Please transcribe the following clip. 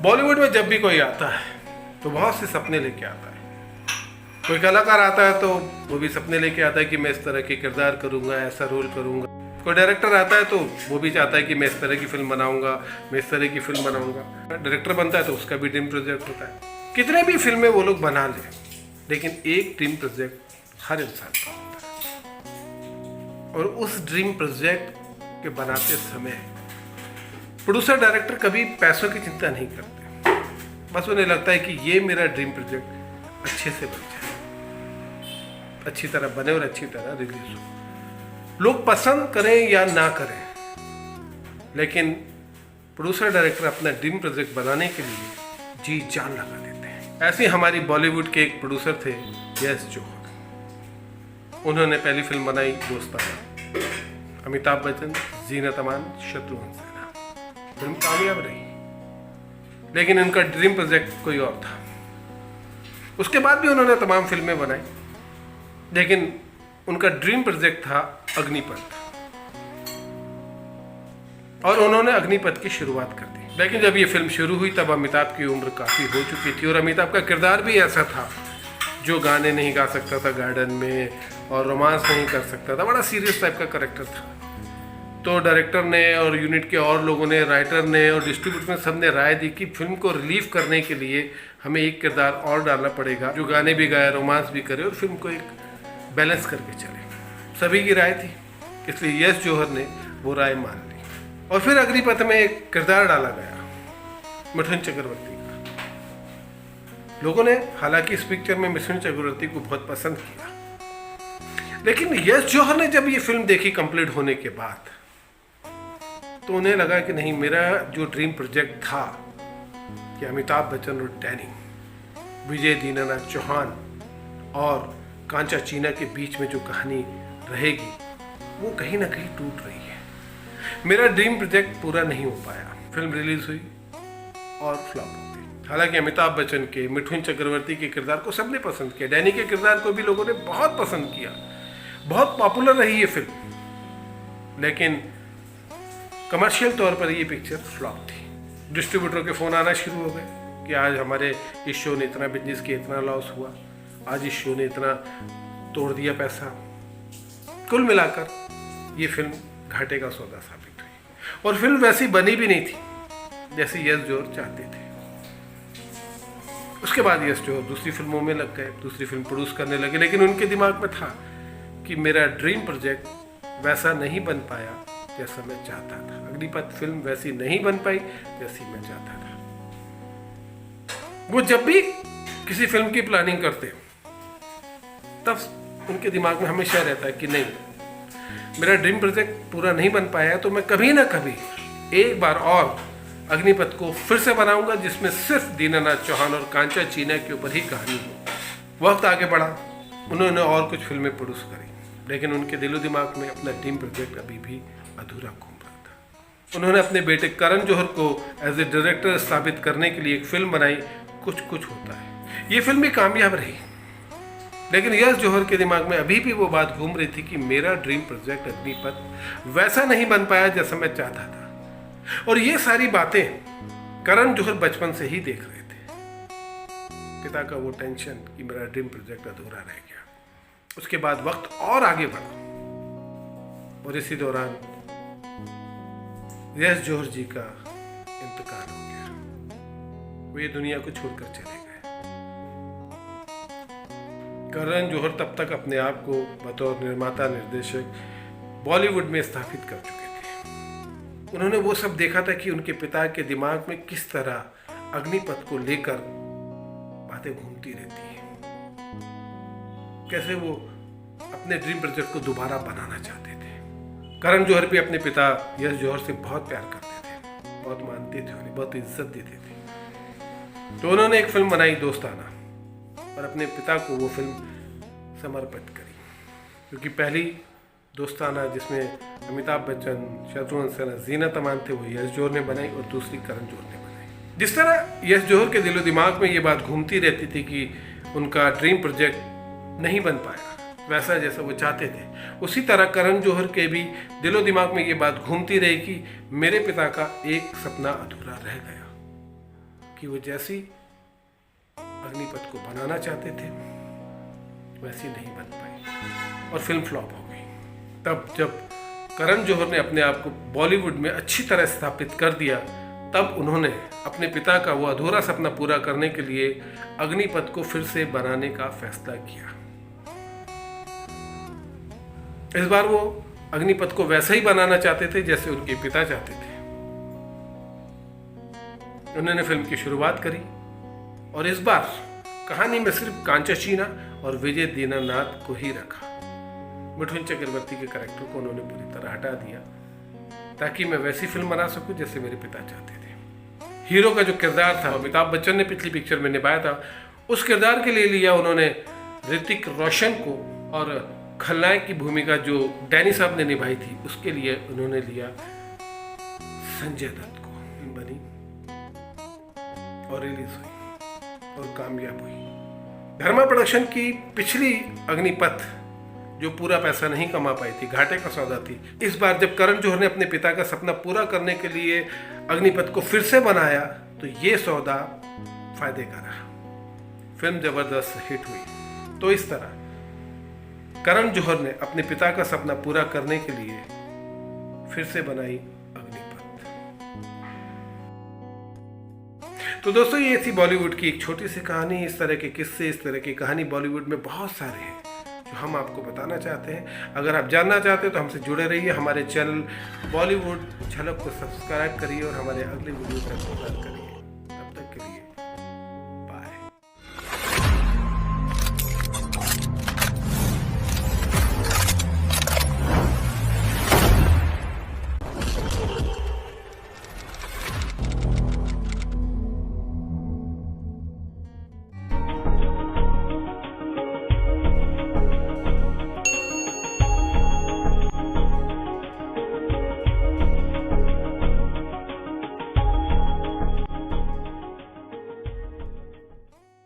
बॉलीवुड में जब भी कोई आता है तो बहुत से सपने लेके आता है। कोई कलाकार आता है तो वो भी सपने लेके आता है कि मैं इस तरह के किरदार करूंगा, ऐसा रोल करूंगा। कोई डायरेक्टर आता है तो वो भी चाहता है कि मैं इस तरह की फिल्म बनाऊंगा, मैं इस तरह की फिल्म बनाऊंगा। डायरेक्टर बनता है तो उसका भी ड्रीम प्रोजेक्ट होता है। कितने भी फिल्में वो लोग बना लें, लेकिन एक ड्रीम प्रोजेक्ट हर इंसान का होता है। और उस ड्रीम प्रोजेक्ट के बनाते समय प्रोड्यूसर डायरेक्टर कभी पैसों की चिंता नहीं करते। बस उन्हें लगता है कि ये मेरा ड्रीम प्रोजेक्ट अच्छे से बन जाए, अच्छी तरह बने और अच्छी तरह रिलीज हो। लोग पसंद करें या ना करें, लेकिन प्रोड्यूसर डायरेक्टर अपना ड्रीम प्रोजेक्ट बनाने के लिए जी जान लगा देते हैं। ऐसे हमारी बॉलीवुड के एक प्रोड्यूसर थे यश जौहर। उन्होंने पहली फिल्म बनाई दोस्ताना, अमिताभ बच्चन, जीनत अमान, शत्रुघ्न सिन्हा। फिल्म कामयाब रही, लेकिन उनका ड्रीम प्रोजेक्ट कोई और था। उसके बाद भी उन्होंने तमाम फिल्में बनाई, लेकिन उनका ड्रीम प्रोजेक्ट था अग्निपथ, और उन्होंने अग्निपथ की शुरुआत कर दी। लेकिन जब ये फिल्म शुरू हुई तब अमिताभ की उम्र काफ़ी हो चुकी थी, और अमिताभ का किरदार भी ऐसा था जो गाने नहीं गा सकता था गार्डन में, और रोमांस नहीं कर सकता था। बड़ा सीरियस टाइप का कैरेक्टर था। तो डायरेक्टर ने और यूनिट के और लोगों ने, राइटर ने और डिस्ट्रीब्यूटर ने, सब ने राय दी कि फिल्म को रिलीव करने के लिए हमें एक किरदार और डालना पड़ेगा जो गाने भी गाए, रोमांस भी करे और फिल्म को एक बैलेंस करके चले। सभी की राय थी, इसलिए यश जौहर ने वो राय मान ली। और फिर अग्निपथ में एक किरदार डाला गया मिथुन चक्रवर्ती का। लोगों ने हालांकि इस पिक्चर में मिथुन चक्रवर्ती को बहुत पसंद किया, लेकिन यश जौहर ने जब ये फिल्म देखी कंप्लीट होने के बाद, तो उन्हें लगा कि नहीं, मेरा जो ड्रीम प्रोजेक्ट था कि अमिताभ बच्चन और डैनी, विजय दीनानाथ चौहान और कांचा चीना के बीच में जो कहानी रहेगी, वो कहीं ना कहीं टूट रही है। मेरा ड्रीम प्रोजेक्ट पूरा नहीं हो पाया। फिल्म रिलीज हुई और फ्लॉप हो गई। हालांकि अमिताभ बच्चन के, मिथुन चक्रवर्ती के किरदार को सबने पसंद किया, डैनी के किरदार को भी लोगों ने बहुत पसंद किया, बहुत पॉपुलर रही ये फिल्म, लेकिन कमर्शियल तौर पर ये पिक्चर फ्लॉप थी। डिस्ट्रीब्यूटर के फ़ोन आना शुरू हो गए कि आज हमारे इस शो ने इतना बिजनेस किया, इतना लॉस हुआ, आज इस शो ने इतना तोड़ दिया पैसा। कुल मिलाकर ये फिल्म घाटे का सौदा साबित हुई, और फिल्म वैसी बनी भी नहीं थी जैसे यश जौहर चाहते थे। उसके बाद यश जौहर दूसरी फिल्मों में लग गए, दूसरी फिल्म प्रोड्यूस करने लगे, लेकिन उनके दिमाग में था कि मेरा ड्रीम प्रोजेक्ट वैसा नहीं बन पाया जैसा मैं चाहता था। अग्निपथ फिल्म वैसी नहीं बन पाई जैसी मैं चाहता था। वो जब भी किसी फिल्म की प्लानिंग करते तब उनके दिमाग में हमेशा रहता है कि नहीं, मेरा ड्रीम प्रोजेक्ट पूरा नहीं बन पाया है, तो मैं कभी ना कभी एक बार और अग्निपथ को फिर से बनाऊंगा, जिसमें सिर्फ दीनानाथ चौहान और कांचा चीना के ऊपर ही कहानी हो। वक्त आगे बढ़ा, उन्होंने और कुछ फिल्में प्रोड्यूस करी, लेकिन उनके दिलो दिमाग में अपना ड्रीम प्रोजेक्ट अभी भी अधूरा घूम रहा था। उन्होंने अपने बेटे करण जौहर को एज ए डायरेक्टर स्थापित करने के लिए एक फिल्म बनाई, कुछ कुछ होता है। ये फिल्म भी कामयाब रही, लेकिन यश जौहर के दिमाग में अभी भी वो बात घूम रही थी कि मेरा ड्रीम प्रोजेक्ट अग्निपथ वैसा नहीं बन पाया जैसा मैं चाहता था। और ये सारी बातें करण जौहर बचपन से ही देख रहे थे। पिता का वो टेंशन कि मेरा ड्रीम प्रोजेक्ट अधूरा रह गया। उसके बाद वक्त और आगे बढ़ा, और इसी दौरान यश जौहर जी का इंतकाल हो गया। वो ये दुनिया को छोड़कर चले गए। करण जौहर तब तक अपने आप को बतौर निर्माता निर्देशक बॉलीवुड में स्थापित कर चुके थे। उन्होंने वो सब देखा था कि उनके पिता के दिमाग में किस तरह अग्निपथ को लेकर बातें घूमती रहती हैं, कैसे वो अपने ड्रीम प्रोजेक्ट को दोबारा बनाना चाहते थे। करण जौहर भी अपने पिता यश जौहर से बहुत प्यार करते थे, बहुत मानते थे, उन्हें बहुत इज्जत देते थे। तो उन्होंने एक फिल्म बनाई दोस्ताना, और अपने पिता को वो फिल्म समर्पित करी, क्योंकि पहली दोस्ताना जिसमें अमिताभ बच्चन, शत्रुघ्न सिन्हा, जीनत अमान थे, वो यश जौहर ने बनाई, और दूसरी करण जौहर ने बनाई। जिस तरह यश जौहर के दिलो दिमाग में ये बात घूमती रहती थी कि उनका ड्रीम प्रोजेक्ट नहीं बन पाया वैसा जैसा वो चाहते थे, उसी तरह करण जौहर के भी दिलो दिमाग में ये बात घूमती रही कि मेरे पिता का एक सपना अधूरा रह गया। कि वो जैसी अग्निपथ को बनाना चाहते थे वैसी नहीं बन पाई और फिल्म फ्लॉप हो गई। तब जब करण जौहर ने अपने आप को बॉलीवुड में अच्छी तरह स्थापित कर दिया, तब उन्होंने अपने पिता का वो अधूरा सपना पूरा करने के लिए अग्निपथ को फिर से बनाने का फैसला किया। इस बार वो अग्निपथ को वैसा ही बनाना चाहते थे जैसे उनके पिता चाहते थे। उन्होंने फिल्म की शुरुआत करी और इस बार कहानी में सिर्फ कांचीना और विजय दीनानाथ को ही रखा। मिठुन चक्रवर्ती के कैरेक्टर को उन्होंने पूरी तरह हटा दिया ताकि मैं वैसी फिल्म बना सकूं जैसे मेरे पिता चाहते थे। हीरो का जो किरदार था अमिताभ बच्चन ने पिछली पिक्चर में निभाया था, उस किरदार के लिए लिया उन्होंने ऋतिक रोशन को, और खलनायक की भूमिका जो डैनी साहब ने निभाई थी उसके लिए उन्होंने लिया संजय दत्त को। फिल्म बनी और रिलीज हुई और कामयाब हुई। धर्मा प्रोडक्शन की पिछली अग्निपथ जो पूरा पैसा नहीं कमा पाई थी, घाटे का सौदा थी, इस बार जब करण जौहर ने अपने पिता का सपना पूरा करने के लिए अग्निपथ को फिर से बनाया तो ये सौदा फायदे का रहा। फिल्म जबरदस्त हिट हुई। तो इस तरह करण जौहर ने अपने पिता का सपना पूरा करने के लिए फिर से बनाई अग्निपथ। तो दोस्तों, ये थी बॉलीवुड की एक छोटी सी कहानी। इस तरह के किस्से, इस तरह की कहानी बॉलीवुड में बहुत सारे हैं जो हम आपको बताना चाहते हैं। अगर आप जानना चाहते हैं तो हमसे जुड़े रहिए। हमारे चैनल बॉलीवुड झलक को सब्सक्राइब करिए और हमारे अगले वीडियो का इंतजार करिए।